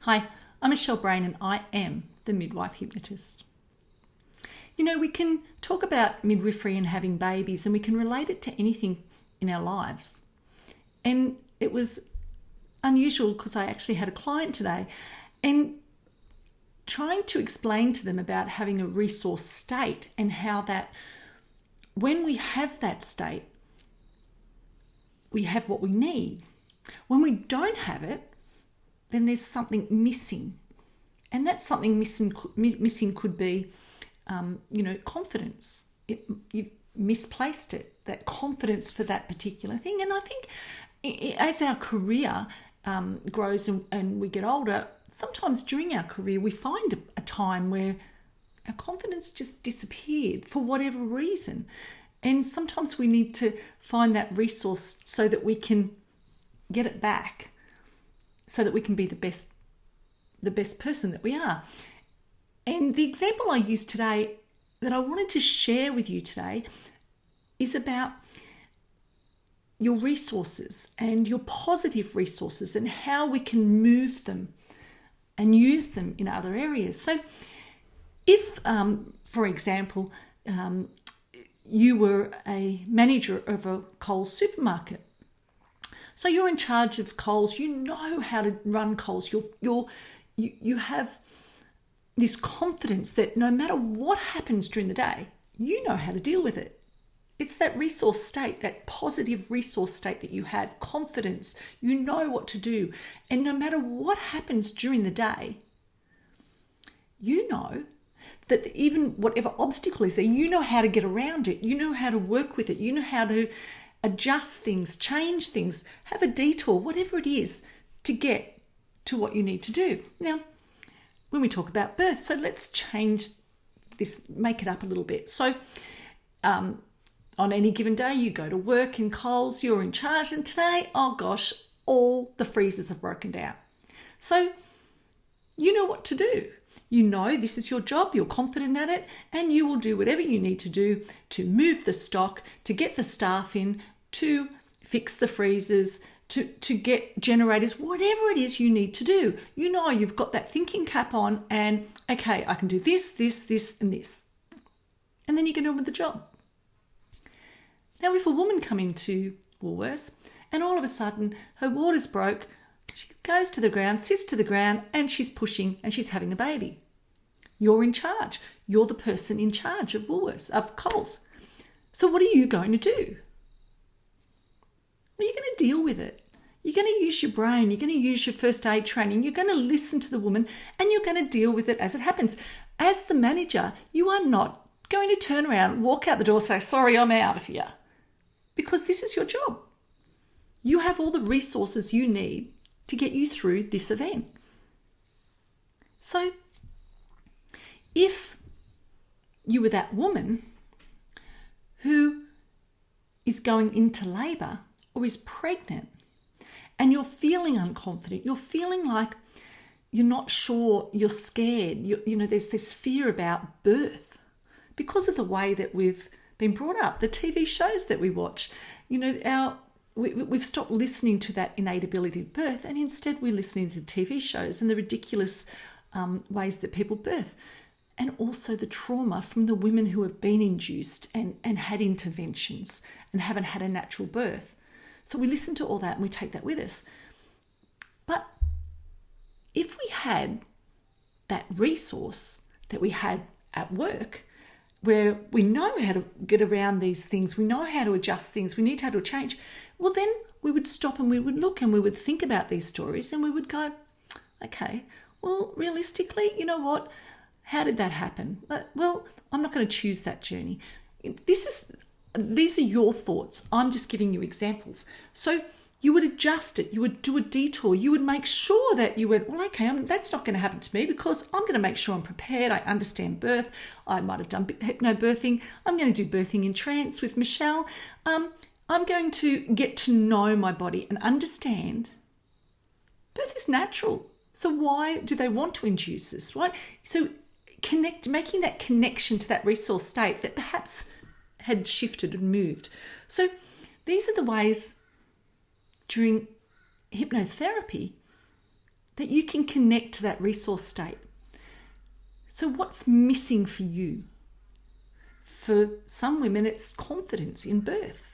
Hi, I'm Michelle Brain and I am the Midwife Hypnotist. You know, we can talk about midwifery and having babies and we can relate it to anything in our lives. And it was unusual because I actually had a client today and trying to explain to them about having a resource state and how that when we have that state, we have what we need. When we don't have it, then there's something missing. And that something missing could be, confidence. You've misplaced it, that confidence for that particular thing. And I think as our career grows and we get older, sometimes during our career we find a time where our confidence just disappeared for whatever reason. And sometimes we need to find that resource so that we can get it back, so that we can be the best person that we are. And the example I used today that I wanted to share with you today is about your resources and your positive resources and how we can move them and use them in other areas. So if, for example, you were a manager of a Coles supermarket, so you're in charge of Coles, you know how to run Coles, you have this confidence that no matter what happens during the day, you know how to deal with it. It's that resource state, that positive resource state that you have, confidence, you know what to do. And no matter what happens during the day, you know that even whatever obstacle is there, you know how to get around it, you know how to work with it, you know how to adjust things, change things, have a detour, whatever it is, to get to what you need to do. Now, when we talk about birth, so let's change this, make it up a little bit. So on any given day, you go to work in Coles, you're in charge, and today, oh gosh, all the freezers have broken down. So you know what to do. You know this is your job, you're confident at it, and you will do whatever you need to do to move the stock, to get the staff in, to fix the freezers, to get generators, whatever it is you need to do. You know you've got that thinking cap on and, okay, I can do this, this, and this. And then you get on with the job. Now, if a woman come into Woolworths and all of a sudden her water's broke, she goes to the ground, sits to the ground, and she's pushing and she's having a baby. You're in charge. You're the person in charge of Woolworths, of Coles. So what are you going to do? Well, you're going to deal with it. You're going to use your brain. You're going to use your first aid training. You're going to listen to the woman and you're going to deal with it as it happens. As the manager, you are not going to turn around, walk out the door, say, sorry, I'm out of here. Because this is your job. You have all the resources you need to get you through this event. So if you were that woman who is going into labour or is pregnant and you're feeling unconfident, you're feeling like you're not sure, you're scared, there's this fear about birth because of the way that we've been brought up, the TV shows that we watch, we've stopped listening to that innate ability to birth and instead we're listening to TV shows and the ridiculous ways that people birth, and also the trauma from the women who have been induced and had interventions and haven't had a natural birth. So we listen to all that and we take that with us. But if we had that resource that we had at work, where we know how to get around these things, we know how to adjust things, we need how to change, well then we would stop and we would look and we would think about these stories and we would go, okay, well realistically, you know what, how did that happen? Well, I'm not going to choose that journey. These are your thoughts. I'm just giving you examples. So you would adjust it. You would do a detour. You would make sure that you went, well, okay, that's not going to happen to me because I'm going to make sure I'm prepared. I understand birth. I might have done hypnobirthing. I'm going to do birthing in trance with Michelle. I'm going to get to know my body and understand birth is natural. So why do they want to induce this, right? So making that connection to that resource state that perhaps had shifted and moved. So these are the ways during hypnotherapy that you can connect to that resource state. So what's missing for you? For some women, it's confidence in birth.